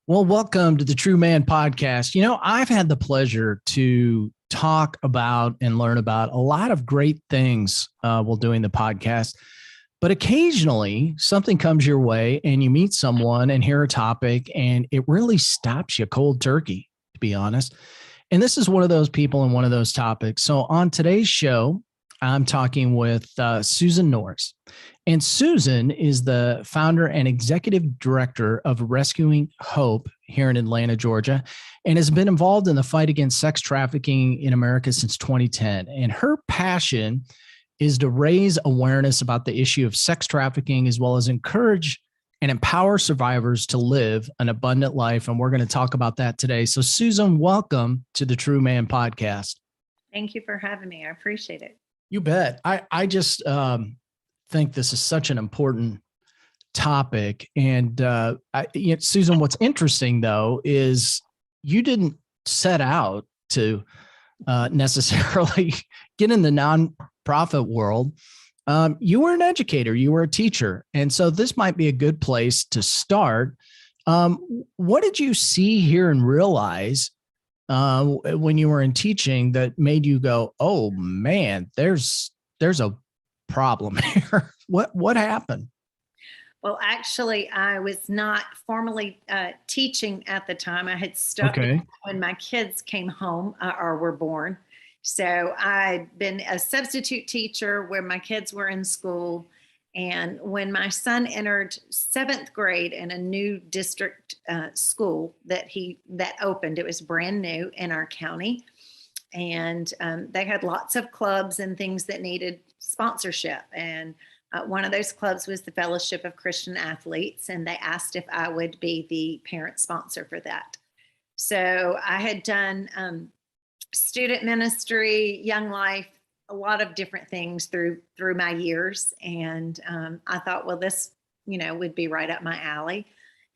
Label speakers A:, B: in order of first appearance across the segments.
A: Well, welcome to the True Man Podcast. I've had the pleasure to talk about and learn about a lot of great things while doing the podcast. But occasionally something comes your way and you meet someone and hear a topic and it really stops you cold turkey, to be honest. And this is one of those people and one of those topics. So on today's show, I'm talking with Susan Norris. And Susan is the founder and executive director of Rescuing Hope here in Atlanta, Georgia, and has been involved in the fight against sex trafficking in America since 2010. And her passion is to raise awareness about the issue of sex trafficking, as well as encourage and empower survivors to live an abundant life. And we're going to talk about that today. So, Susan, welcome to the True Man Podcast.
B: Thank you for having me. I appreciate it.
A: You bet. I just think this is such an important topic. And Susan, what's interesting, though, is you didn't set out to necessarily get in the nonprofit world. You were an educator, you were a teacher. And so this might be a good place to start. What did you see, hear, and realize when you were in teaching that made you go, oh man, there's a problem here? What happened?
B: Well, actually, I was not formally teaching at the time. I had stopped when my kids came home or were born. So I'd been a substitute teacher where my kids were in school. And when my son entered 7th grade in a new district school that opened, it was brand new in our county. And they had lots of clubs and things that needed sponsorship. And one of those clubs was the Fellowship of Christian Athletes. And they asked if I would be the parent sponsor for that. So I had done student ministry, young life, a lot of different things through my years. And I thought, well, this, would be right up my alley.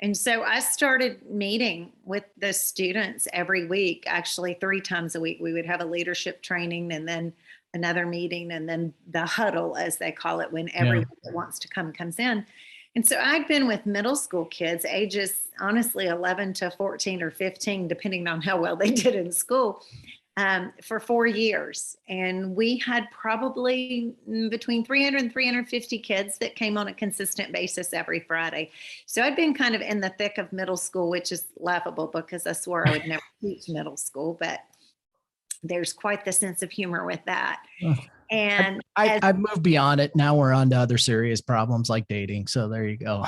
B: And so I started meeting with the students every week, actually 3 times a week. We would have a leadership training and then another meeting and then the huddle, as they call it, when everyone that wants to come comes in. And so I'd been with middle school kids, ages, honestly, 11 to 14 or 15, depending on how well they did in school, for 4 years. And we had probably between 300 and 350 kids that came on a consistent basis every Friday. So I'd been kind of in the thick of middle school, which is laughable because I swore I would never teach middle school, but there's quite the sense of humor with that. And
A: I've moved beyond it. Now we're on to other serious problems like dating. So there you go.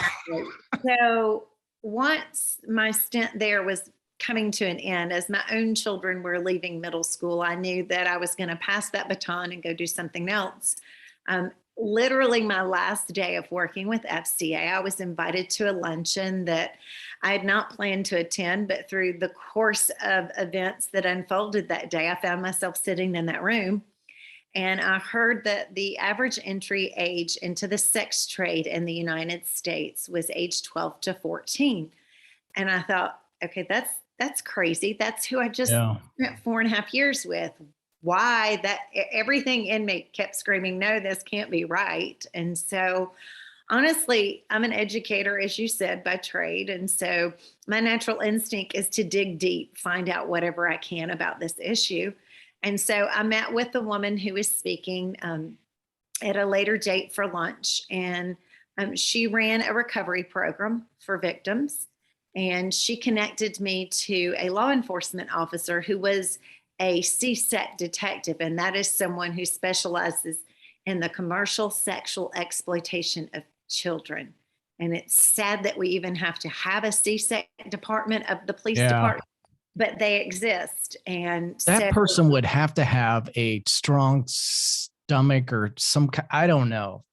B: So once my stint there was coming to an end, as my own children were leaving middle school, I knew that I was going to pass that baton and go do something else. Literally my last day of working with FCA, I was invited to a luncheon that I had not planned to attend, but through the course of events that unfolded that day, I found myself sitting in that room. And I heard that the average entry age into the sex trade in the United States was age 12 to 14. And I thought, okay, that's crazy. That's who I just spent 4.5 years with. Why? That everything in me kept screaming, no, this can't be right. And so honestly, I'm an educator, as you said, by trade. And so my natural instinct is to dig deep, find out whatever I can about this issue. And so I met with the woman who was speaking at a later date for lunch. And she ran a recovery program for victims. And she connected me to a law enforcement officer who was a CSEC detective. And that is someone who specializes in the commercial sexual exploitation of children. And it's sad that we even have to have a CSEC department of the police department, but they exist. And
A: that person would have to have a strong stomach or I don't know.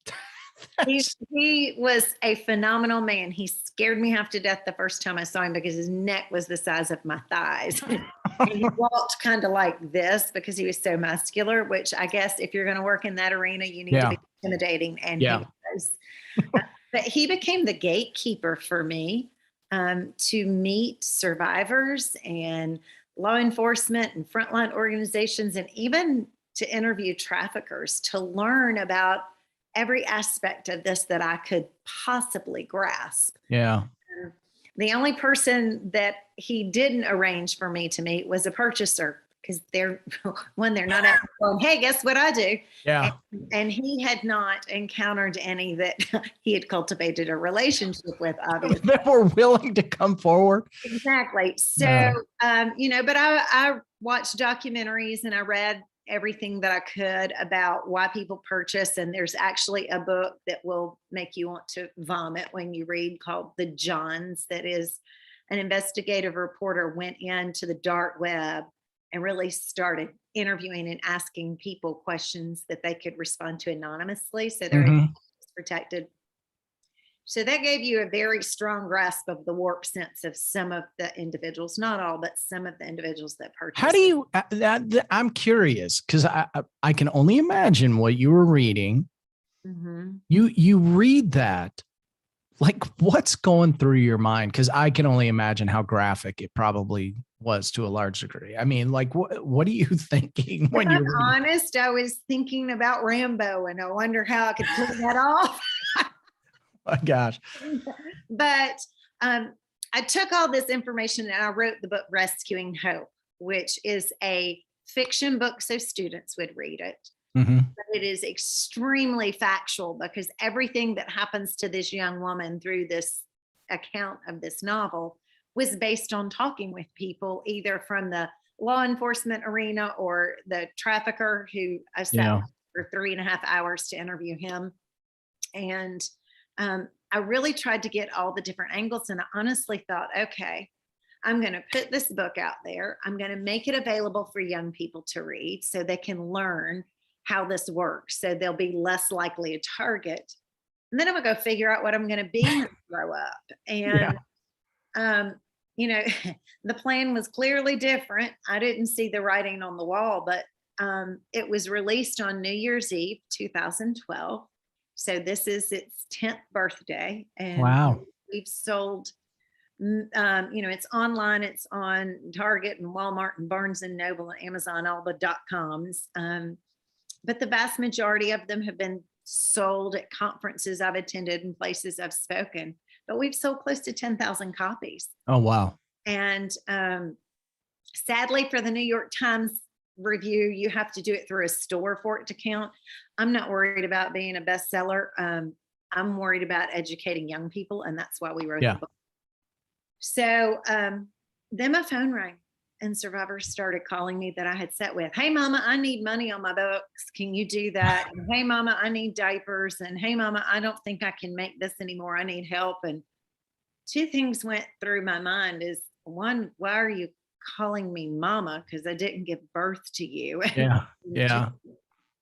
B: He was a phenomenal man. He scared me half to death the first time I saw him because his neck was the size of my thighs. And he walked kind of like this because he was so muscular, which I guess if you're going to work in that arena, you need to be intimidating. And he was. But he became the gatekeeper for me to meet survivors and law enforcement and frontline organizations, and even to interview traffickers to learn about every aspect of this that I could possibly grasp.
A: Yeah.
B: The only person that he didn't arrange for me to meet was a purchaser, because they're not out going, hey, guess what I do?
A: Yeah.
B: And he had not encountered any that he had cultivated a relationship with, obviously.
A: That were willing to come forward.
B: Exactly. So, but I watched documentaries and I read everything that I could about why people purchase. And there's actually a book that will make you want to vomit when you read, called The Johns, that is an investigative reporter went into the dark web and really started interviewing and asking people questions that they could respond to anonymously, so their identity is protected. So that gave you a very strong grasp of the warped sense of some of the individuals, not all, but some of the individuals that purchase.
A: How do you, I'm curious, because I can only imagine what you were reading. Mm-hmm. You read that, like, what's going through your mind? Because I can only imagine how graphic it probably was to a large degree. I mean, like, what are you thinking when you're
B: honest? I was thinking about Rambo, and I wonder how I could pull that off.
A: My gosh.
B: But I took all this information and I wrote the book Rescuing Hope, which is a fiction book so students would read it. Mm-hmm. But it is extremely factual, because everything that happens to this young woman through this account of this novel was based on talking with people, either from the law enforcement arena or the trafficker, who I sat for 3.5 hours to interview him. And I really tried to get all the different angles, and I honestly thought, okay, I'm going to put this book out there. I'm going to make it available for young people to read so they can learn how this works, so they'll be less likely a target. And then I'm going to go figure out what I'm going to be when I grow up. And, the plan was clearly different. I didn't see the writing on the wall, but it was released on New Year's Eve, 2012. So this is its 10th birthday, and
A: wow,
B: we've sold, it's online, it's on Target and Walmart and Barnes and Noble and Amazon, all the .coms. But the vast majority of them have been sold at conferences I've attended and places I've spoken. But we've sold close to 10,000 copies.
A: Oh, wow.
B: And sadly, for the New York Times review, you have to do it through a store for it to count. I'm not worried about being a bestseller. I'm worried about educating young people, and that's why we wrote the book. So then my phone rang, and survivors started calling me that I had sat with. Hey, Mama, I need money on my books. Can you do that? And, hey, Mama, I need diapers. And, hey, Mama, I don't think I can make this anymore. I need help. And two things went through my mind. Is one, why are you calling me Mama? Because I didn't give birth to you.
A: Yeah.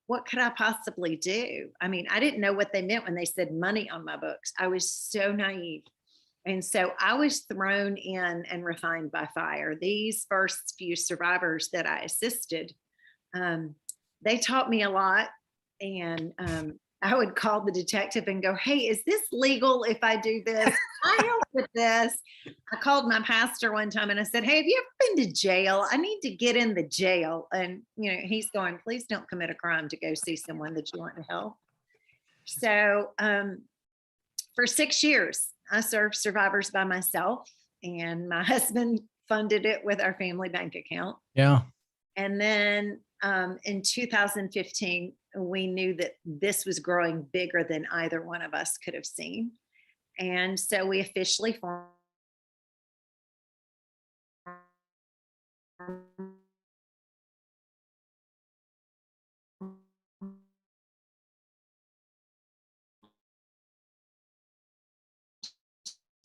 B: What could I possibly do? I mean, I didn't know what they meant when they said money on my books. I was so naive. And so I was thrown in and refined by fire. These first few survivors that I assisted, they taught me a lot. And I would call the detective and go, hey, is this legal if I do this? I help with this. I called my pastor one time and I said, hey, have you ever been to jail? I need to get in the jail. And, he's going, please don't commit a crime to go see someone that you want to help. So for 6 years, I served survivors by myself, and my husband funded it with our family bank account.
A: Yeah.
B: And then in 2015, we knew that this was growing bigger than either one of us could have seen. And so we officially formed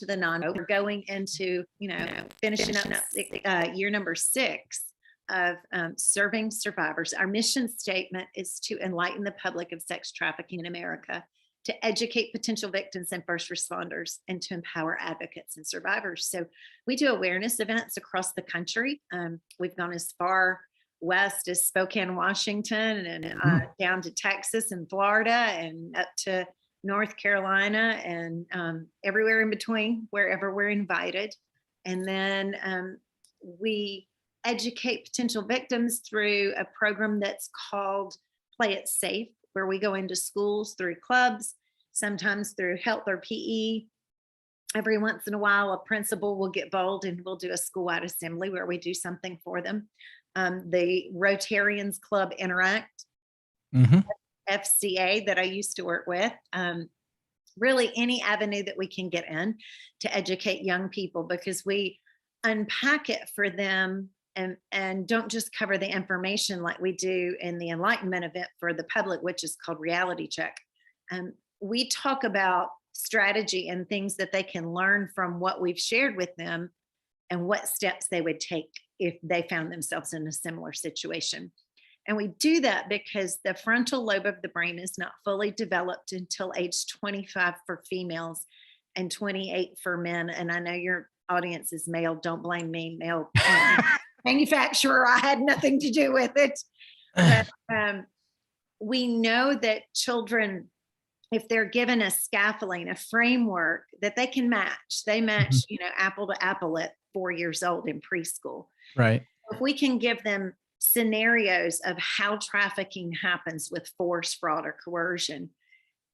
B: the we're going into, finishing up year number 6 of serving survivors. Our mission statement is to enlighten the public of sex trafficking in America, to educate potential victims and first responders, and to empower advocates and survivors. So we do awareness events across the country. We've gone as far west as Spokane, Washington, and down to Texas and Florida, and up to North Carolina, and everywhere in between, wherever we're invited. And then we educate potential victims through a program that's called Play It Safe, where we go into schools through clubs, sometimes through health or PE, Every once in a while, a principal will get bold and we'll do a school-wide assembly where we do something for them. The Rotarians Club Interact, FCA that I used to work with, really any avenue that we can get in to educate young people, because we unpack it for them and don't just cover the information like we do in the enlightenment event for the public, which is called Reality Check. We talk about strategy and things that they can learn from what we've shared with them and what steps they would take if they found themselves in a similar situation. And we do that because the frontal lobe of the brain is not fully developed until age 25 for females and 28 for men. And I know your audience is male. Don't blame me, male manufacturer. I had nothing to do with it. But we know that children, if they're given a scaffolding, a framework that they can match, they match, apple to apple at 4 years old in preschool.
A: Right.
B: If we can give them scenarios of how trafficking happens with force, fraud, or coercion,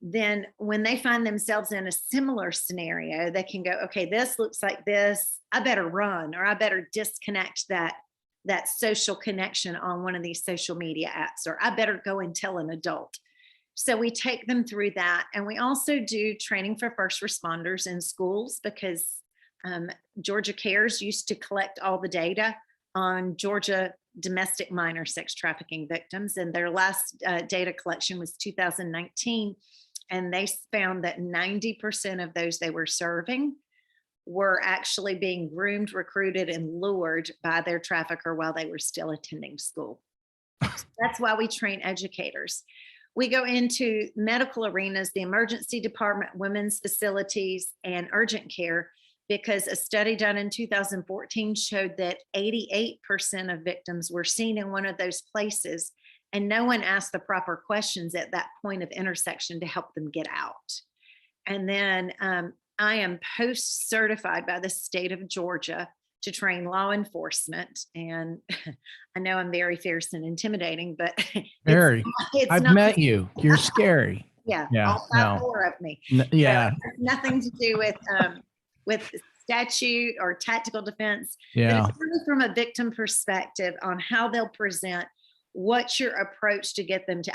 B: then when they find themselves in a similar scenario, they can go, okay, this looks like this. I better run, or I better disconnect that social connection on one of these social media apps, or I better go and tell an adult. So we take them through that. And we also do training for first responders in schools, because Georgia Cares used to collect all the data on Georgia domestic minor sex trafficking victims. And their last data collection was 2019. And they found that 90% of those they were serving were actually being groomed, recruited, and lured by their trafficker while they were still attending school. That's why we train educators. We go into medical arenas, the emergency department, women's facilities, and urgent care, because a study done in 2014 showed that 88% of victims were seen in one of those places, and no one asked the proper questions at that point of intersection to help them get out. And then I am post-certified by the state of Georgia to train law enforcement. And I know I'm very fierce and intimidating, but
A: I've met you. You're scary.
B: Yeah.
A: Yeah.
B: All 4 of me.
A: Yeah.
B: So it has nothing to do with statute or tactical defense.
A: Yeah.
B: But it's really from a victim perspective on how they'll present. What's your approach to get them to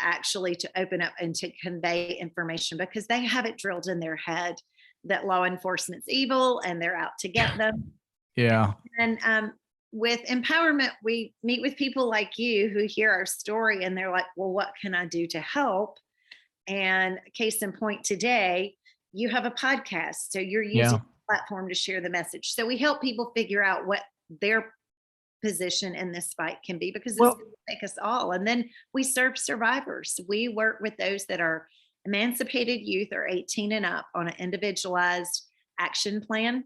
B: open up and to convey information, because they have it drilled in their head that law enforcement's evil and they're out to get them.
A: Yeah.
B: And with empowerment, we meet with people like you who hear our story and they're like, well, what can I do to help? And case in point today, you have a podcast. So you're using the platform to share the message. So we help people figure out what their position in this fight can be, because it's going to take us all. And then we serve survivors. We work with those that are emancipated youth or 18 and up on an individualized action plan.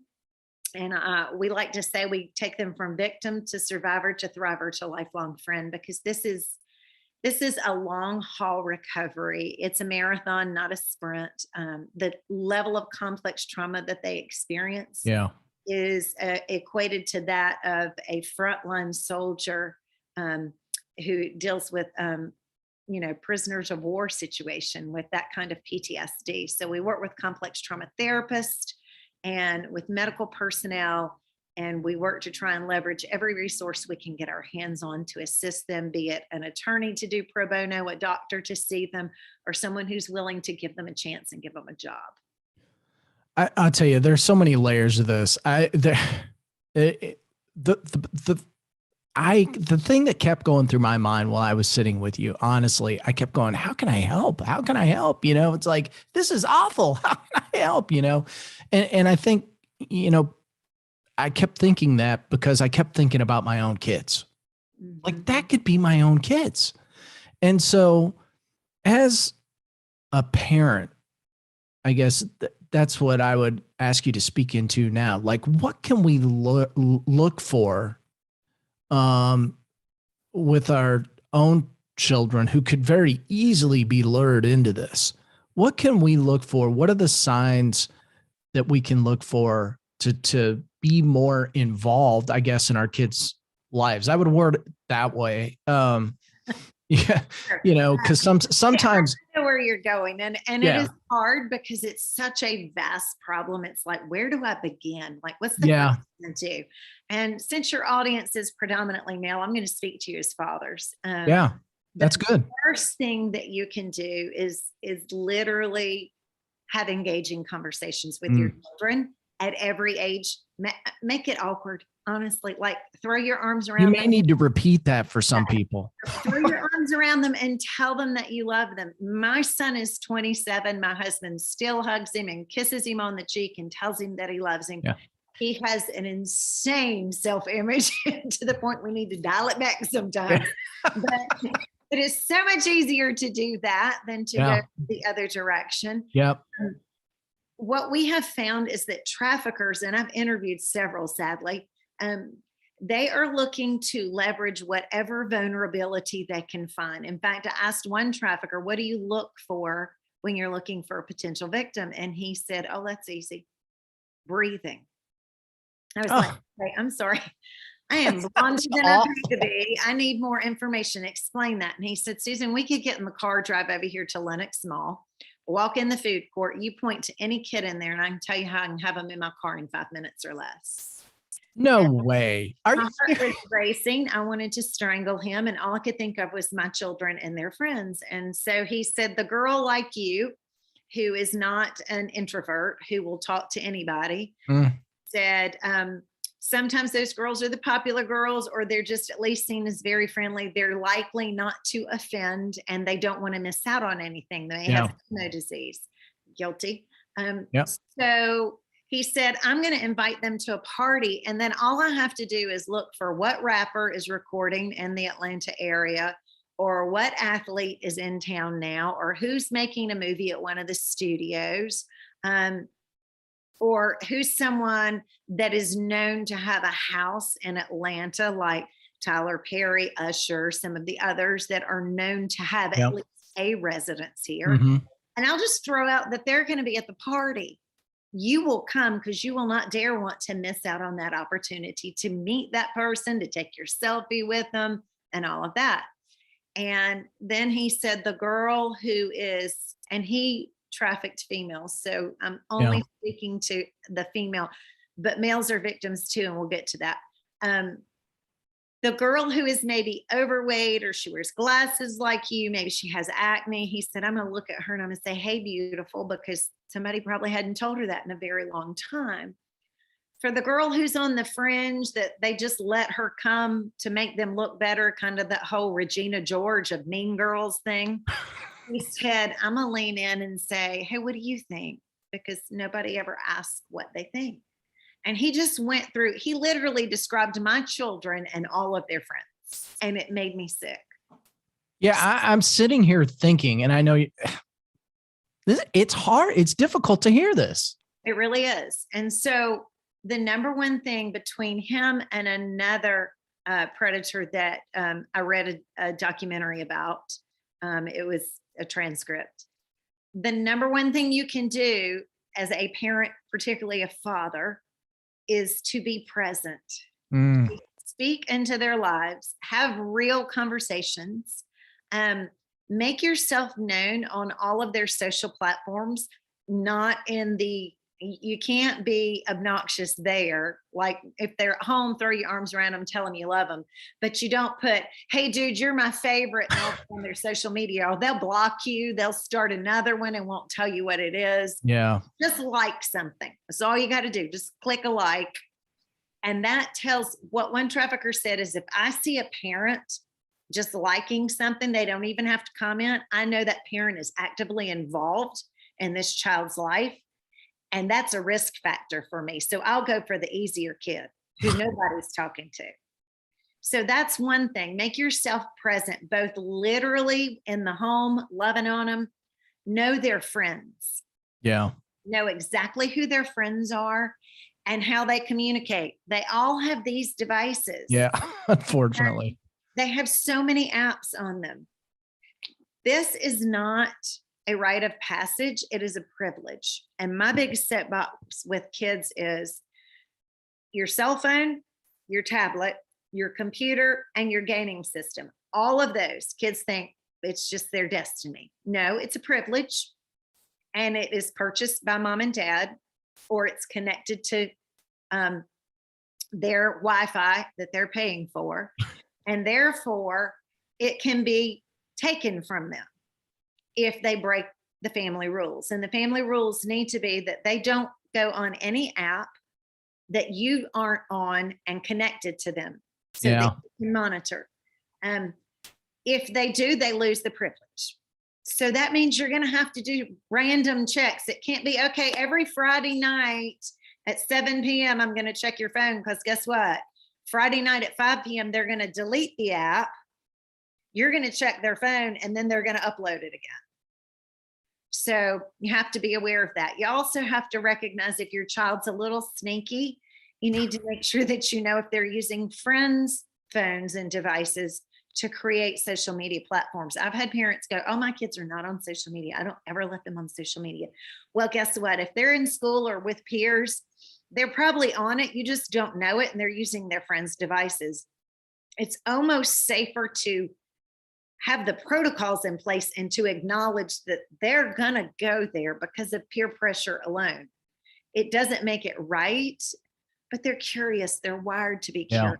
B: And we like to say we take them from victim to survivor to thriver to lifelong friend, because this is a long haul recovery. It's a marathon, not a sprint. The level of complex trauma that they experience is equated to that of a frontline soldier who deals with, prisoners of war situation with that kind of PTSD. So we work with complex trauma therapists and with medical personnel, and we work to try and leverage every resource we can get our hands on to assist them, be it an attorney to do pro bono, a doctor to see them, or someone who's willing to give them a chance and give them a job.
A: I'll tell you, there's so many layers of this. The thing that kept going through my mind while I was sitting with you, honestly, I kept going, how can I help? How can I help? It's like, this is awful. How can I help? And I think, I kept thinking that because I kept thinking about my own kids. Like, that could be my own kids. And so as a parent, I guess that's what I would ask you to speak into now. Like, what can we look for with our own children who could very easily be lured into this? What can we look for? What are the signs that we can look for to be more involved, I guess, in our kids' lives? I would word it that way. Yeah. Because sometimes
B: I know where you're going, and it
A: yeah.
B: is hard because it's such a vast problem. It's like, where do I begin? Like, what's the
A: Yeah.
B: first thing to do? And since your audience is predominantly male, I'm going to speak to you as fathers.
A: Yeah.
B: The
A: That's good.
B: first thing that you can do is literally have engaging conversations with your children at every age. Make it awkward, honestly. Like, throw your arms
A: You
B: around
A: may
B: them.
A: need to repeat that for some people.
B: Throw your arms around them and tell them that you love them. My son is 27. My husband still hugs him and kisses him on the cheek and tells him that he loves him.
A: Yeah.
B: He has an insane self-image to the point we need to dial it back sometimes. But it is so much easier to do that than to go the other direction.
A: Yep.
B: What we have found is that traffickers, and I've interviewed several, sadly, they are looking to leverage whatever vulnerability they can find. In fact, I asked one trafficker, what do you look for when you're looking for a potential victim? And he said, oh, that's easy. Breathing. I was like, okay, I'm sorry. I am blonde than I need to be. I need more information. Explain that. And he said, Susan, we could get in the car, drive over here to Lenox Mall, walk in the food court. You point to any kid in there, and I can tell you how I can have them in my car in 5 minutes or less.
A: No way.
B: My heart was racing. I wanted to strangle him, and all I could think of was my children and their friends. And so he said, the girl like you, who is not an introvert, who will talk to anybody, said, sometimes those girls are the popular girls, or they're just at least seen as very friendly. They're likely not to offend, and they don't want to miss out on anything. They have no disease. Guilty. So he said, I'm going to invite them to a party, and then all I have to do is look for what rapper is recording in the Atlanta area, or what athlete is in town now, or who's making a movie at one of the studios, or who's someone that is known to have a house in Atlanta, like Tyler Perry, Usher, some of the others that are known to have at least a residence here. And I'll just throw out that they're going to be at the party. You will come because you will not dare want to miss out on that opportunity to meet that person, to take your selfie with them, and all of that. And then he said the girl who is, and he trafficked females, so I'm only speaking to the female, but males are victims too, and we'll get to that. The girl who is maybe overweight, or she wears glasses like you, maybe she has acne. He said, I'm going to look at her and I'm going to say, hey, beautiful, because somebody probably hadn't told her that in a very long time. For the girl who's on the fringe, that they just let her come to make them look better, kind of that whole Regina George of Mean Girls thing. He said, I'm going to lean in and say, hey, what do you think? Because nobody ever asks what they think. And he just went through, he literally described my children and all of their friends, and it made me sick.
A: Yeah, I'm sitting here thinking, and I know it's hard. It's difficult to hear this.
B: It really is. And so the number one thing between him and another predator that I read a documentary about, it was a transcript. The number one thing you can do as a parent, particularly a father, is to be present. Speak into their lives, have real conversations, make yourself known on all of their social platforms, not in the, you can't be obnoxious there. Like if they're at home, throw your arms around them, tell them you love them, but you don't put, hey dude, you're my favorite on their social media, or they'll block you. They'll start another one and won't tell you what it is.
A: Yeah.
B: Just like something. That's all you got to do. Just click a like. And that tells, what one trafficker said is, if I see a parent just liking something, they don't even have to comment, I know that parent is actively involved in this child's life. And that's a risk factor for me. So I'll go for the easier kid who nobody's talking to. So that's one thing. Make yourself present, both literally in the home, loving on them. Know their friends.
A: Yeah.
B: Know exactly who their friends are and how they communicate. They all have these devices.
A: Yeah, unfortunately.
B: They have so many apps on them. This is not a rite of passage. It is a privilege. And my biggest soapbox with kids is your cell phone, your tablet, your computer, and your gaming system. All of those kids think it's just their destiny. No, it's a privilege, and it is purchased by mom and dad, or it's connected to their Wi-Fi that they're paying for. And therefore, it can be taken from them if they break the family rules. And the family rules need to be that they don't go on any app that you aren't on and connected to them, so they can monitor. If they do, they lose the privilege. So that means you're going to have to do random checks. It can't be, okay, every Friday night at 7 p.m., I'm going to check your phone, because guess what? Friday night at 5 p.m., they're going to delete the app. You're going to check their phone, and then they're going to upload it again. So you have to be aware of that. You also have to recognize if your child's a little sneaky, you need to make sure that you know if they're using friends' phones and devices to create social media platforms. I've had parents go, oh, my kids are not on social media. I don't ever let them on social media. Well, guess what? If they're in school or with peers, they're probably on it. You just don't know it, and they're using their friends' devices. It's almost safer to have the protocols in place and to acknowledge that they're going to go there because of peer pressure alone. It doesn't make it right, but they're curious. They're wired to be curious.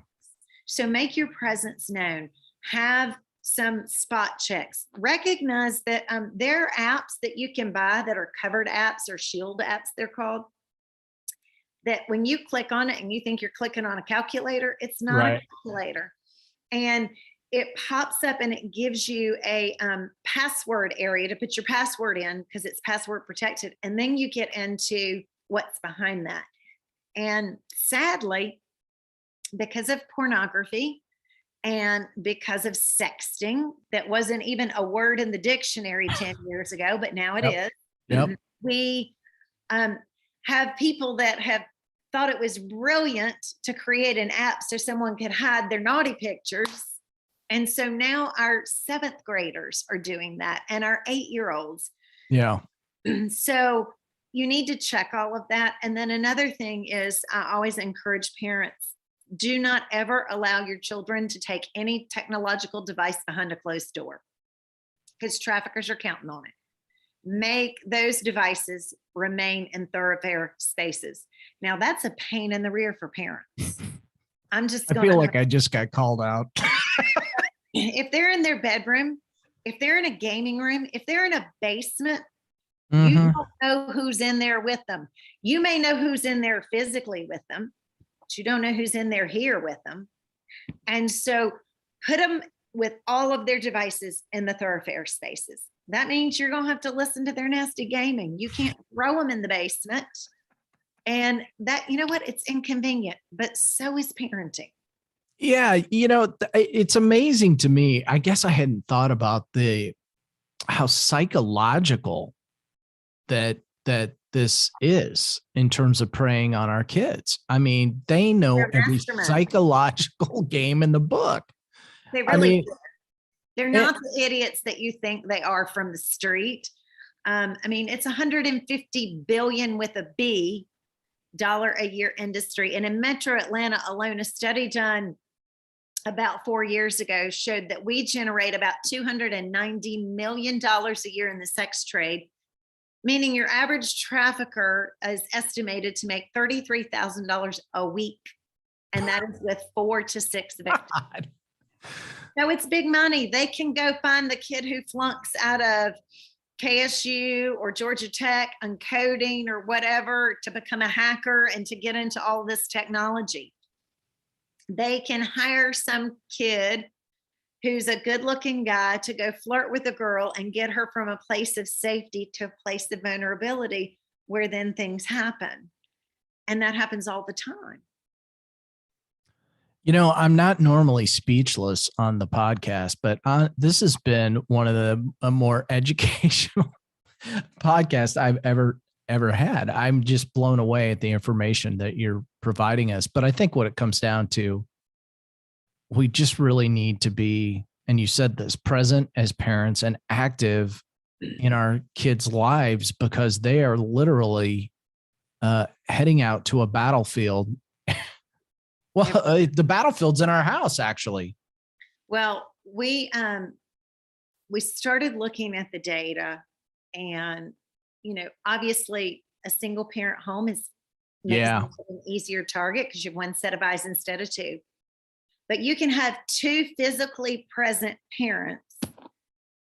B: So make your presence known. Have some spot checks. Recognize that there are apps that you can buy that are covered apps, or shield apps, they're called, that when you click on it and you think you're clicking on a calculator, it's not a calculator. And it pops up and it gives you a password area to put your password in, because it's password protected. And then you get into what's behind that. And sadly, because of pornography and because of sexting, that wasn't even a word in the dictionary 10 years ago, but now it is. We have people that have thought it was brilliant to create an app so someone could hide their naughty pictures. And so now our 7th graders are doing that, and our 8-year-olds.
A: Yeah.
B: So you need to check all of that. And then another thing is, I always encourage parents, do not ever allow your children to take any technological device behind a closed door, because traffickers are counting on it. Make those devices remain in thoroughfare spaces. Now, that's a pain in the rear for parents. I feel
A: like I just got called out.
B: If they're in their bedroom, if they're in a gaming room, if they're in a basement, you don't know who's in there with them. You may know who's in there physically with them, but you don't know who's in there here with them. And so put them with all of their devices in the thoroughfare spaces. That means you're going to have to listen to their nasty gaming. You can't throw them in the basement. And that, you know what? It's inconvenient, but so is parenting.
A: Yeah. It's amazing to me. I guess I hadn't thought about how psychological that this is in terms of preying on our kids. I mean, they know every psychological game in the book.
B: They really do. They're not the idiots that you think they are from the street. I mean, it's 150 billion with a B dollar a year industry. And in Metro Atlanta alone, a study done about 4 years ago showed that we generate about $290 million a year in the sex trade, meaning your average trafficker is estimated to make $33,000 a week. And that is with 4 to 6 victims. So it's big money. They can go find the kid who flunks out of KSU or Georgia Tech on coding or whatever to become a hacker and to get into all this technology. They can hire some kid who's a good-looking guy to go flirt with a girl and get her from a place of safety to a place of vulnerability, where then things happen. And that happens all the time.
A: I'm not normally speechless on the podcast, but this has been one of the more educational podcasts I've ever had. I'm just blown away at the information that you're providing us. But I think what it comes down to, we just really need to be, and you said this, present as parents and active in our kids' lives, because they are literally heading out to a battlefield. Well, the battlefield's in our house, actually.
B: Well, we started looking at the data, and obviously a single parent home makes
A: Yeah.
B: them an easier target because you have one set of eyes instead of two. But you can have two physically present parents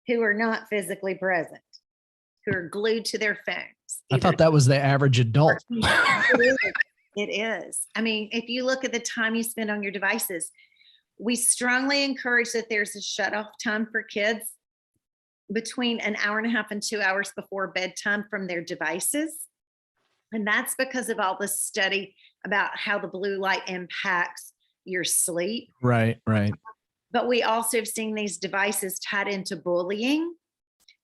B: who are not physically present, who are glued to their phones.
A: I thought that was the average adult.
B: It is. I mean, if you look at the time you spend on your devices, we strongly encourage that there's a shut-off time for kids between an hour and a half and 2 hours before bedtime from their devices. And that's because of all the study about how the blue light impacts your sleep.
A: Right.
B: But we also have seen these devices tied into bullying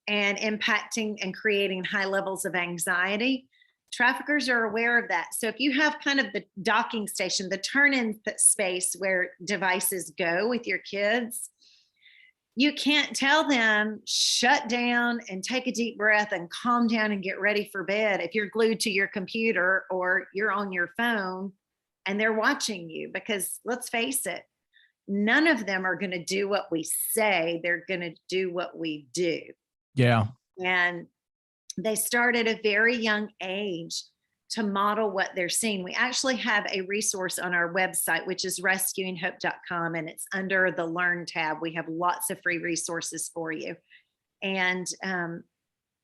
B: and impacting and creating high levels of anxiety. Traffickers are aware of that. So if you have kind of the docking station, the turn-in space where devices go with your kids, you can't tell them shut down and take a deep breath and calm down and get ready for bed if you're glued to your computer or you're on your phone and they're watching you. Because let's face it, none of them are going to do what we say. They're going to do what we do.
A: Yeah.
B: And they start at a very young age to model what they're seeing. We actually have a resource on our website, which is rescuinghope.com, and it's under the Learn tab. We have lots of free resources for you. And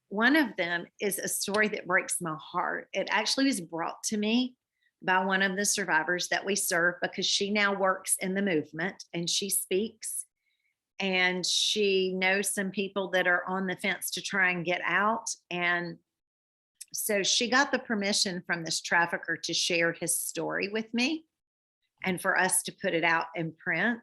B: one of them is a story that breaks my heart. It actually was brought to me by one of the survivors that we serve, because she now works in the movement and she speaks, and she knows some people that are on the fence to try and get out. And so she got the permission from this trafficker to share his story with me and for us to put it out in print.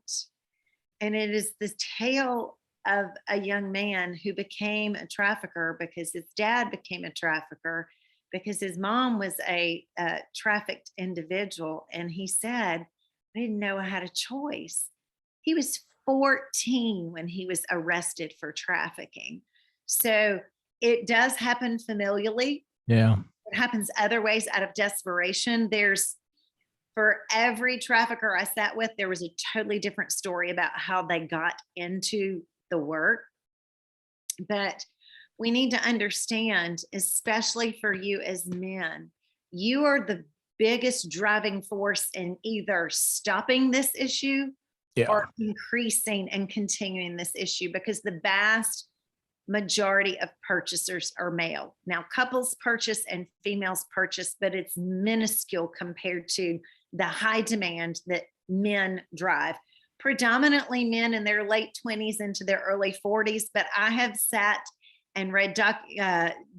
B: And it is the tale of a young man who became a trafficker because his dad became a trafficker, because his mom was a trafficked individual. And he said, I didn't know I had a choice. He was 14 when he was arrested for trafficking. So it does happen familially.
A: Yeah.
B: It happens other ways out of desperation. For every trafficker I sat with, there was a totally different story about how they got into the work. But we need to understand, especially for you as men, you are the biggest driving force in either stopping this issue or increasing and continuing this issue, because the vast majority of purchasers are male. Now, couples purchase and females purchase, but it's minuscule compared to the high demand that men drive. Predominantly men in their late 20s into their early 40s, but I have sat and read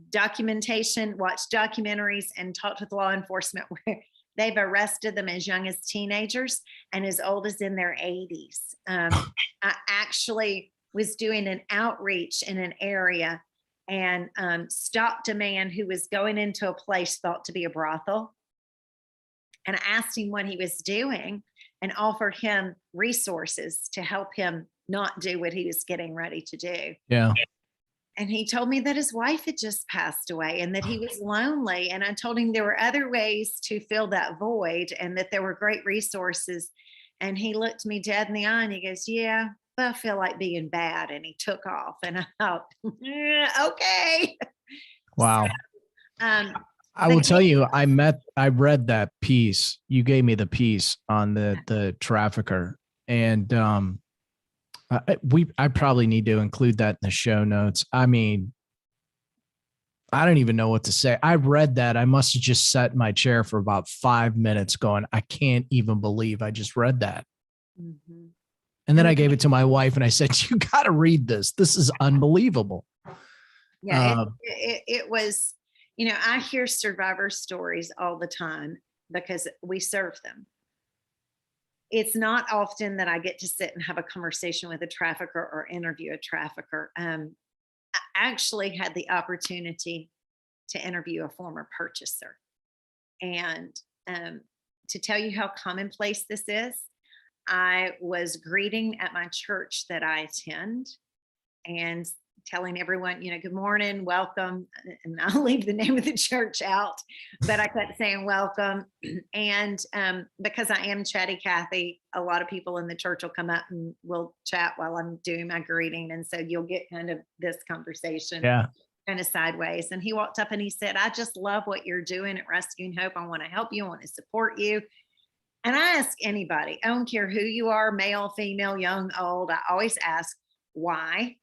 B: documentation, watched documentaries, and talked with law enforcement where they've arrested them as young as teenagers and as old as in their 80s. I actually was doing an outreach in an area and stopped a man who was going into a place thought to be a brothel. And I asked him what he was doing and offered him resources to help him not do what he was getting ready to do.
A: Yeah.
B: And he told me that his wife had just passed away and that he was lonely. And I told him there were other ways to fill that void and that there were great resources. And he looked me dead in the eye and he goes, yeah, but I feel like being bad. And he took off. And I thought, okay.
A: Wow.
B: So,
A: I will tell you, I read that piece. You gave me the piece on the trafficker, and I probably need to include that in the show notes. I mean, I don't even know what to say. I read that. I must have just sat in my chair for about 5 minutes going, I can't even believe I just read that. Mm-hmm. And then I gave it to my wife and I said, you got to read this. This is unbelievable.
B: Yeah, it was, I hear survivor stories all the time because we serve them. It's not often that I get to sit and have a conversation with a trafficker or interview a trafficker. I actually had the opportunity to interview a former purchaser. And to tell you how commonplace this is, I was greeting at my church that I attend, and telling everyone, good morning, welcome. And I'll leave the name of the church out, but I kept saying welcome. And because I am Chatty Cathy, a lot of people in the church will come up and we'll chat while I'm doing my greeting. And so you'll get kind of this conversation kind of sideways. And he walked up and he said, I just love what you're doing at Rescuing Hope. I want to help you. I want to support you. And I ask anybody, I don't care who you are, male, female, young, old, I always ask why,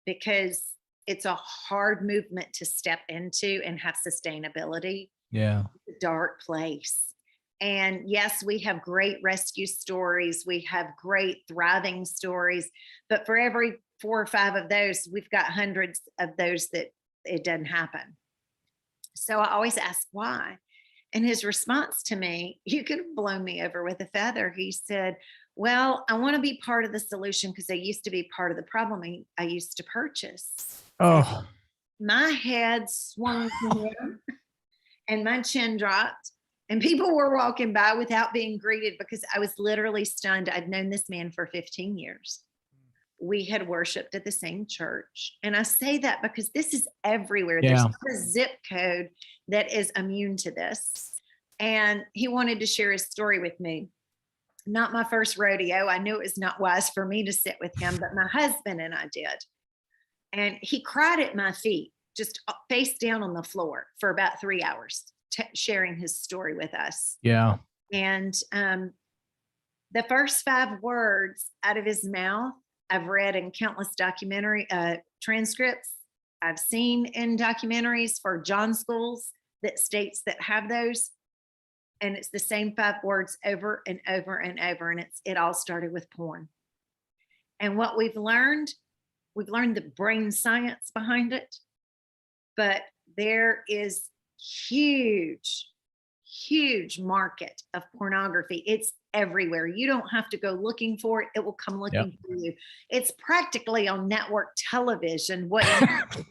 B: because it's a hard movement to step into and have sustainability.
A: Yeah.
B: It's a dark place. And yes, we have great rescue stories. We have great thriving stories, but for every 4 or 5 of those, we've got hundreds of those that it doesn't happen. So I always ask why. And his response to me, you could have blown me over with a feather. He said, well, I want to be part of the solution because I used to be part of the problem I used to purchase.
A: Oh,
B: and my head swung to him and my chin dropped and people were walking by without being greeted because I was literally stunned. I'd known this man for 15 years. We had worshiped at the same church. And I say that because this is everywhere.
A: Yeah.
B: There's not a zip code that is immune to this. And he wanted to share his story with me. Not my first rodeo. I knew it was not wise for me to sit with him, but my husband and I did. And he cried at my feet, just face down on the floor for about 3 hours, sharing his story with us.
A: Yeah.
B: And the first 5 words out of his mouth, I've read in countless documentary transcripts. I've seen in documentaries for John schools that states that have those. And it's the same 5 words over and over and over. And it all started with porn. And what we've learned the brain science behind it, but there is huge market of pornography. It's everywhere. You don't have to go looking for it. It will come looking for you. It's practically on network television.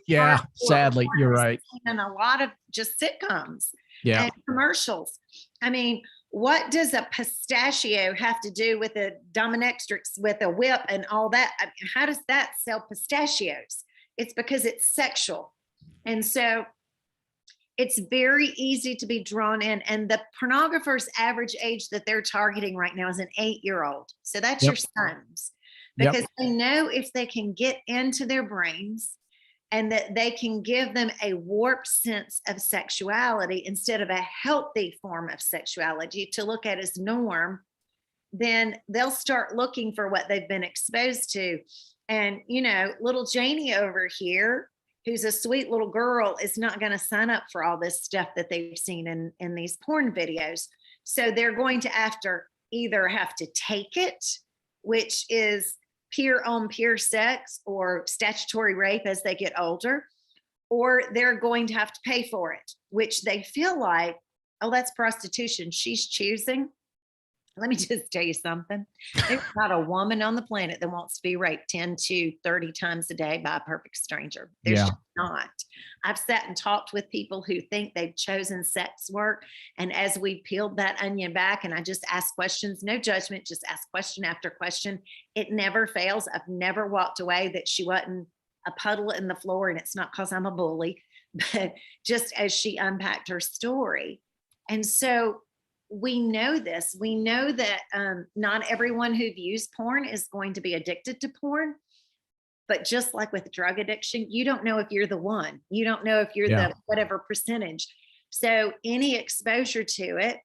A: Yeah, sadly, you're right.
B: And a lot of just sitcoms
A: and
B: commercials. I mean, what does a pistachio have to do with a dominatrix with a whip and all that? I mean, how does that sell pistachios? It's because it's sexual. And so it's very easy to be drawn in. And the pornographer's average age that they're targeting right now is an 8-year-old. So that's your sons, because they know if they can get into their brains and that they can give them a warped sense of sexuality instead of a healthy form of sexuality to look at as norm, then they'll start looking for what they've been exposed to. And, little Janie over here, who's a sweet little girl, is not going to sign up for all this stuff that they've seen in these porn videos. So they're going to either have to take it, which is peer on peer sex or statutory rape as they get older, or they're going to have to pay for it, which they feel like, oh, that's prostitution. She's choosing. Let me just tell you something. There's not a woman on the planet that wants to be raped 10 to 30 times a day by a perfect stranger. There's just not. I've sat and talked with people who think they've chosen sex work. And as we peeled that onion back and I just ask questions, no judgment, just ask question after question. It never fails. I've never walked away that she wasn't a puddle in the floor. And it's not because I'm a bully, but just as she unpacked her story. And so we know this. We know that not everyone who views porn is going to be addicted to porn. But just like with drug addiction, you don't know if you're the one. You don't know if you're the whatever percentage. So any exposure to it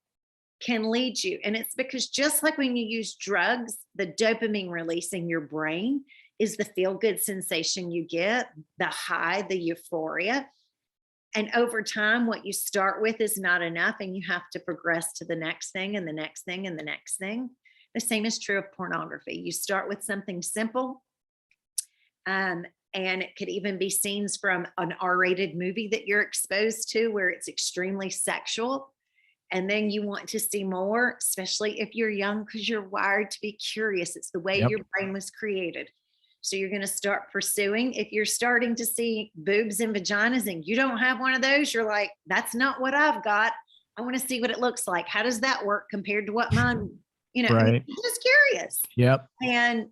B: can lead you. And it's because just like when you use drugs, the dopamine release in your brain is the feel-good sensation you get, the high, the euphoria. And over time, what you start with is not enough, and you have to progress to the next thing and the next thing and the next thing. The same is true of pornography. You start with something simple, and it could even be scenes from an R-rated movie that you're exposed to where it's extremely sexual. And then you want to see more, especially if you're young, because you're wired to be curious. It's the way your brain was created. So you're going to start pursuing. If you're starting to see boobs and vaginas and you don't have one of those, you're like, that's not what I've got. I want to see what it looks like. How does that work compared to what mine,
A: Right.
B: I'm just curious.
A: Yep.
B: And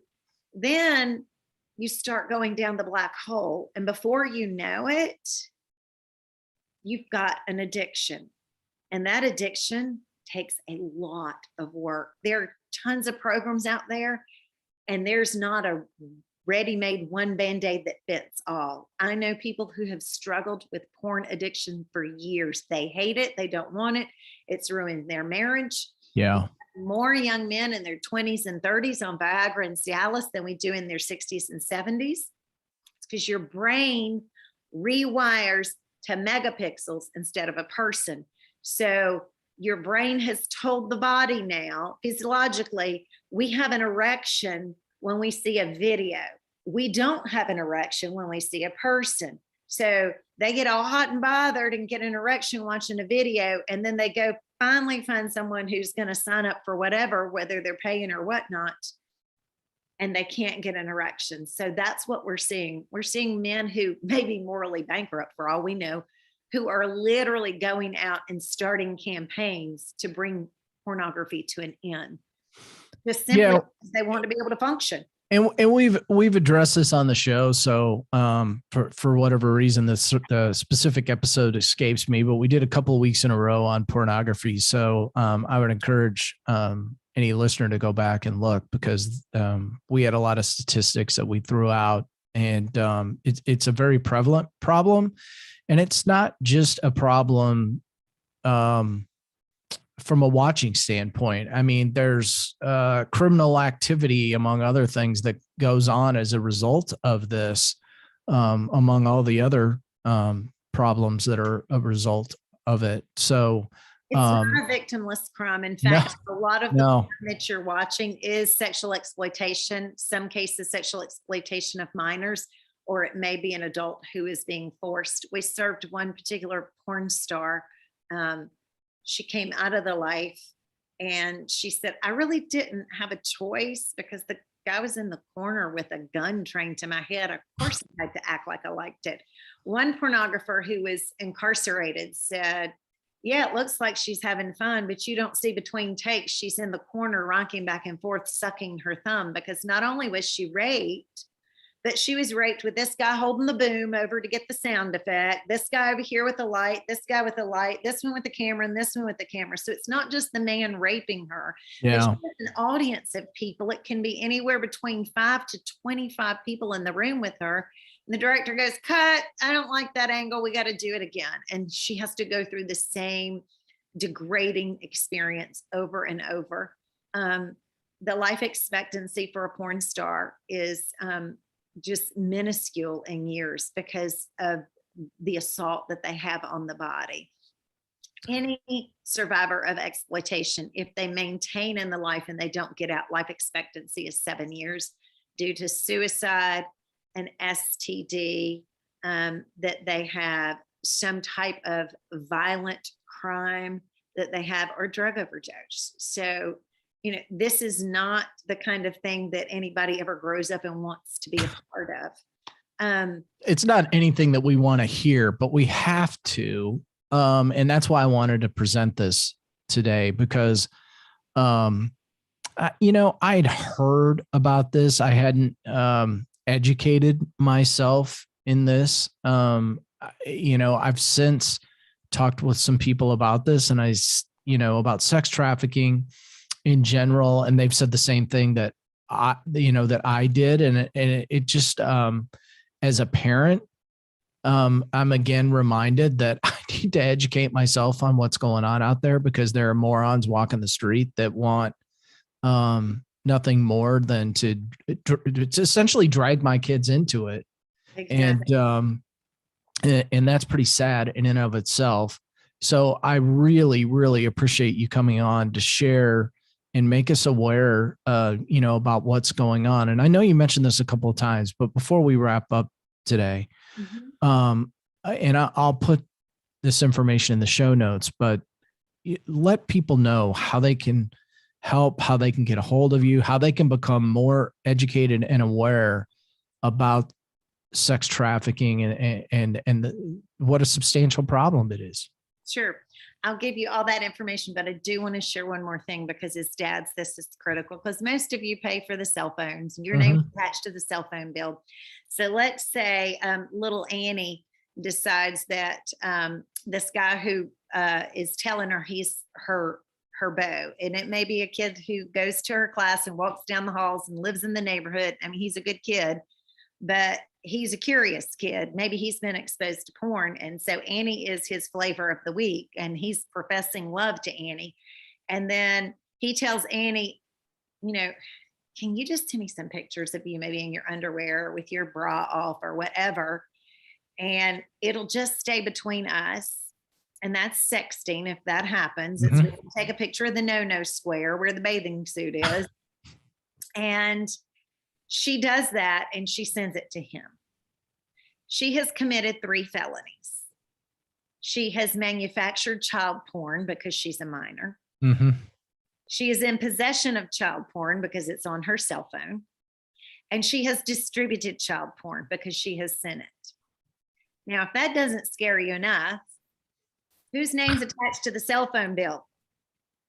B: then you start going down the black hole. And before you know it, you've got an addiction. And that addiction takes a lot of work. There are tons of programs out there, and there's not a ready-made one Band-Aid that fits all. I know people who have struggled with porn addiction for years. They hate it. They don't want it. It's ruined their marriage.
A: Yeah.
B: More young men in their 20s and 30s on Viagra and Cialis than we do in their 60s and 70s. It's because your brain rewires to megapixels instead of a person. So your brain has told the body now, physiologically, we have an erection when we see a video. We don't have an erection when we see a person. So they get all hot and bothered and get an erection watching a video, and then they go finally find someone who's going to sign up for whatever, whether they're paying or whatnot, and they can't get an erection. So that's what we're seeing. We're seeing men who may be morally bankrupt, for all we know, who are literally going out and starting campaigns to bring pornography to an end. Just simply because they want to be able to function.
A: And we've addressed this on the show. So for whatever reason, the specific episode escapes me, but we did a couple of weeks in a row on pornography. So I would encourage any listener to go back and look, because we had a lot of statistics that we threw out, and it's a very prevalent problem. And it's not just a problem from a watching standpoint. I mean, there's criminal activity, among other things, that goes on as a result of this, among all the other problems that are a result of it. So
B: it's not a victimless crime. In fact, a lot of the porn that you're watching is sexual exploitation, some cases sexual exploitation of minors, or it may be an adult who is being forced. We served one particular porn star. She came out of the life and she said, I really didn't have a choice because the guy was in the corner with a gun trained to my head. Of course I had to act like I liked it. One pornographer who was incarcerated said, yeah, it looks like she's having fun, but you don't see between takes, she's in the corner rocking back and forth, sucking her thumb, because not only was she raped, but she was raped with this guy holding the boom over to get the sound effect, this guy over here with the light, this guy with the light, this one with the camera, and this one with the camera. So it's not just the man raping her.
A: Yeah.
B: It's an audience of people. It can be anywhere between 5 to 25 people in the room with her. And the director goes, cut, I don't like that angle. We got to do it again. And she has to go through the same degrading experience over and over. The life expectancy for a porn star is just minuscule in years because of the assault that they have on the body. Any survivor of exploitation, if they maintain in the life and they don't get out, life expectancy is 7 years due to suicide, an STD, that they have, some type of violent crime that they have, or drug overdose. So you know, this is not the kind of thing that anybody ever grows up and wants to be a part of.
A: It's not anything that we want to hear, but we have to. And that's why I wanted to present this today, because, I'd heard about this. I hadn't educated myself in this. I've since talked with some people about this, and about sex trafficking in general, and they've said the same thing that I did, and it just as a parent, I'm again reminded that I need to educate myself on what's going on out there, because there are morons walking the street that want nothing more than to essentially drag my kids into it. Exactly. And that's pretty sad in and of itself. So I really, really appreciate you coming on to share and make us aware, about what's going on. And I know you mentioned this a couple of times, but before we wrap up today, and I'll put this information in the show notes, but let people know how they can help, how they can get a hold of you, how they can become more educated and aware about sex trafficking and what a substantial problem it is.
B: Sure. I'll give you all that information, but I do want to share one more thing because as dads, this is critical because most of you pay for the cell phones and your name's attached to the cell phone bill. So let's say little Annie decides that this guy who is telling her he's her beau, and it may be a kid who goes to her class and walks down the halls and lives in the neighborhood. I mean, he's a good kid, but he's a curious kid. Maybe he's been exposed to porn. And so Annie is his flavor of the week and he's professing love to Annie. And then he tells Annie, you know, can you just send me some pictures of you maybe in your underwear or with your bra off or whatever? And it'll just stay between us. And that's sexting. If that happens, it's we can take a picture of the no-no square where the bathing suit is. And she does that and she sends it to him. She has committed 3 felonies. She has manufactured child porn because she's a minor. She is in possession of child porn because it's on her cell phone. And she has distributed child porn because she has sent it. Now, if that doesn't scare you enough, whose name's attached to the cell phone bill?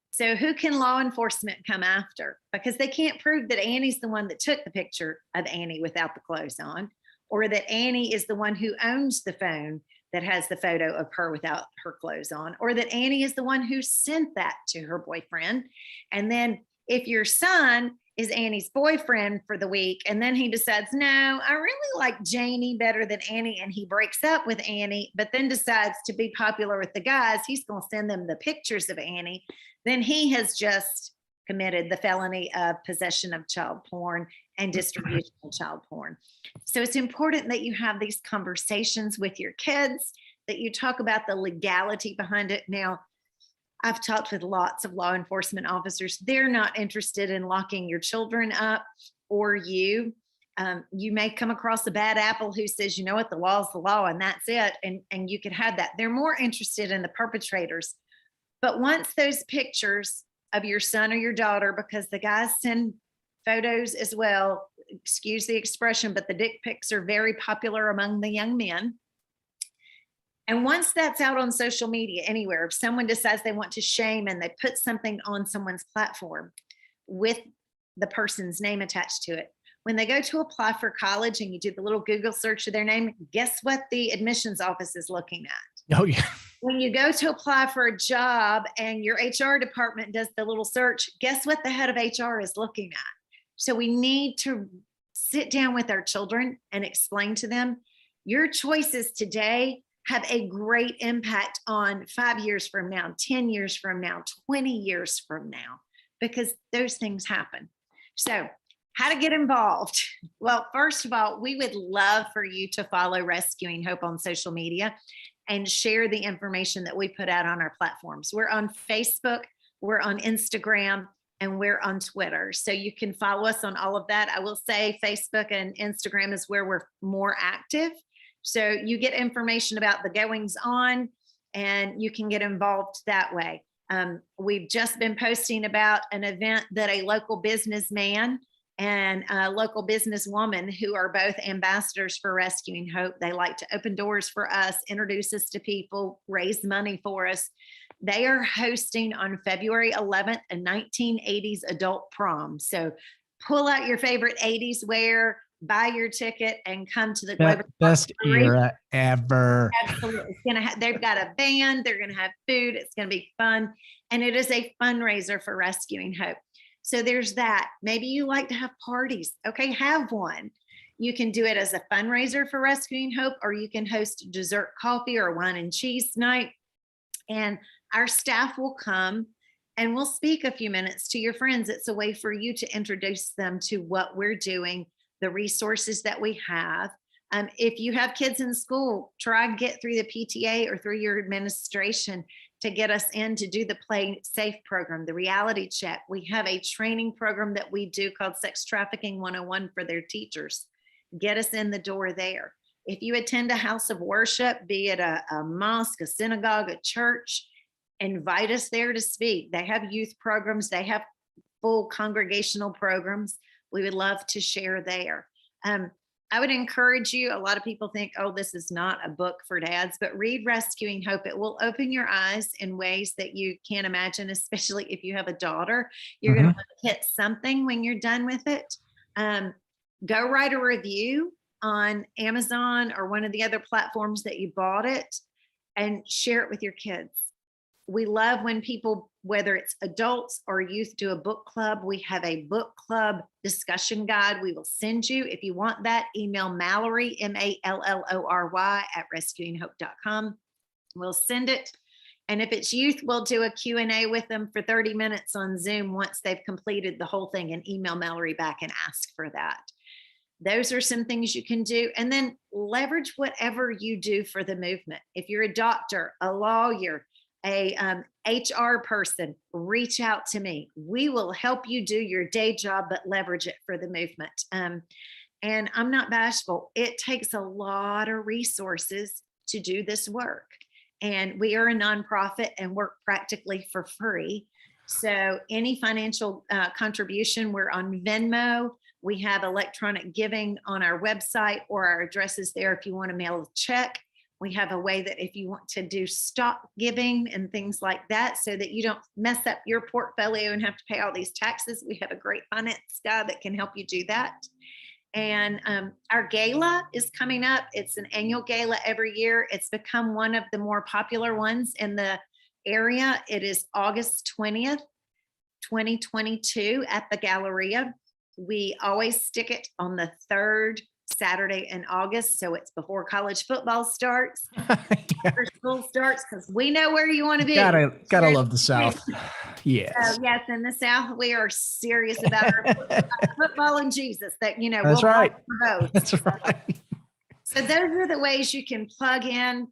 B: So who can law enforcement come after? Because they can't prove that Annie's the one that took the picture of Annie without the clothes on, or that Annie is the one who owns the phone that has the photo of her without her clothes on, or that Annie is the one who sent that to her boyfriend. And then if your son is Annie's boyfriend for the week, and then he decides, no, I really like Janie better than Annie, and he breaks up with Annie, but then decides to be popular with the guys, he's going to send them the pictures of Annie, then he has just committed the felony of possession of child porn and distribution of child porn. So it's important that you have these conversations with your kids, that you talk about the legality behind it. Now, I've talked with lots of law enforcement officers. They're not interested in locking your children up or you. You may come across a bad apple who says, you know what, the law is the law and that's it. And you could have that. They're more interested in the perpetrators. But once those pictures of your son or your daughter, because the guys send photos as well, excuse the expression, but the dick pics are very popular among the young men. And once that's out on social media anywhere, if someone decides they want to shame and they put something on someone's platform with the person's name attached to it, when they go to apply for college and you do the little Google search of their name, guess what the admissions office is looking at?
A: Oh, yeah.
B: When you go to apply for a job and your HR department does the little search, guess what the head of HR is looking at? So we need to sit down with our children and explain to them, your choices today have a great impact on 5 years from now, 10 years from now, 20 years from now, because those things happen. So how to get involved? Well, first of all, we would love for you to follow Rescuing Hope on social media and share the information that we put out on our platforms. We're on Facebook, we're on Instagram, and we're on Twitter. So you can follow us on all of that. I will say Facebook and Instagram is where we're more active. So you get information about the goings on and you can get involved that way. We've just been posting about an event that a local businessman and a local businesswoman who are both ambassadors for Rescuing Hope. They like to open doors for us, introduce us to people, raise money for us. They are hosting on February 11th a 1980s adult prom. So pull out your favorite 80s wear, buy your ticket, and come to the
A: best era ever.
B: Absolutely. It's gonna they've got a band, they're gonna have food, it's gonna be fun. And it is a fundraiser for Rescuing Hope. So there's that. Maybe you like to have parties. Okay, have one. You can do it as a fundraiser for Rescuing Hope, or you can host dessert coffee or wine and cheese night. And our staff will come and we'll speak a few minutes to your friends. It's a way for you to introduce them to what we're doing, the resources that we have. If you have kids in school, try and get through the PTA or through your administration to get us in to do the Play Safe program, the reality check. We have a training program that we do called Sex Trafficking 101 for their teachers. Get us in the door there. If you attend a house of worship, be it a mosque, a synagogue, a church, invite us there to speak. They have youth programs. They have full congregational programs. We would love to share there. I would encourage you. A lot of people think, oh, this is not a book for dads, but read Rescuing Hope. It will open your eyes in ways that you can't imagine, especially if you have a daughter. You're going to want to hit something when you're done with it. Go write a review on Amazon or one of the other platforms that you bought it and share it with your kids. We love when people, whether it's adults or youth, do a book club. We have a book club discussion guide we will send you. If you want that, email Mallory, Mallory, at rescuinghope.com. We'll send it. And if it's youth, we'll do a Q&A with them for 30 minutes on Zoom once they've completed the whole thing, and email Mallory back and ask for that. Those are some things you can do. And then leverage whatever you do for the movement. If you're a doctor, a lawyer, a HR person, reach out to me. We will help you do your day job, but leverage it for the movement. And I'm not bashful. It takes a lot of resources to do this work. And we are a nonprofit and work practically for free. So any financial contribution, we're on Venmo. We have electronic giving on our website, or our address is there if you want to mail a check. We have a way that if you want to do stock giving and things like that, so that you don't mess up your portfolio and have to pay all these taxes, we have a great finance guy that can help you do that. And our gala is coming up. It's an annual gala every year. It's become one of the more popular ones in the area. It is August 20th, 2022 at the Galleria. We always stick it on the third Saturday in August, so it's before college football starts, before school starts, because we know where you want to be.
A: Gotta love the South. Yes.
B: So yes, in the South, we are serious about our football and Jesus. That
A: That's right.
B: That's right. So those are the ways you can plug in.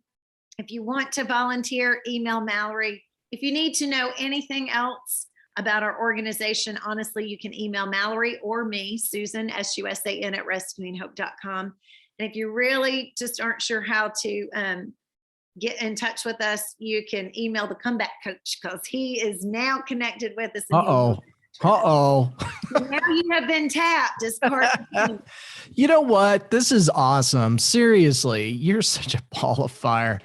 B: If you want to volunteer, email Mallory. If you need to know anything else about our organization, honestly, you can email Mallory or me, Susan, SUSAN, at rescuinghope.com. And if you really just aren't sure how to get in touch with us, you can email the comeback coach, because he is now connected with us.
A: Now
B: you have been tapped as part of the team.
A: You know what? This is awesome. Seriously, you're such a ball of fire.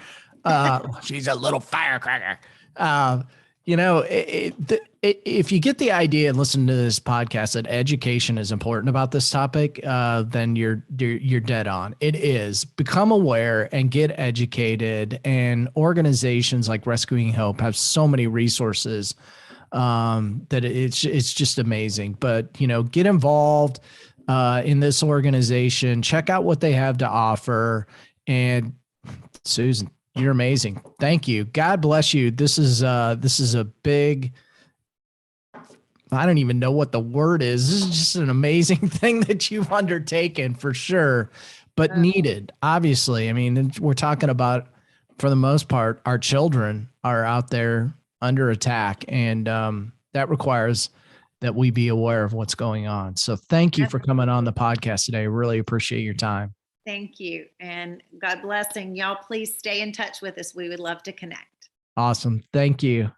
A: She's a little firecracker. If you get the idea and listen to this podcast that education is important about this topic, then you're dead on. It is. Become aware and get educated. And organizations like Rescuing Hope have so many resources that it's just amazing. But get involved in this organization. Check out what they have to offer. And Susan, you're amazing. Thank you. God bless you. This is a big, I don't even know what the word is. This is just an amazing thing that you've undertaken, for sure, but needed, obviously. I mean, we're talking about, for the most part, our children are out there under attack, and that requires that we be aware of what's going on. So thank you for coming on the podcast today. Really appreciate your time.
B: Thank you. And God bless. And y'all, please stay in touch with us. We would love to connect.
A: Awesome. Thank you.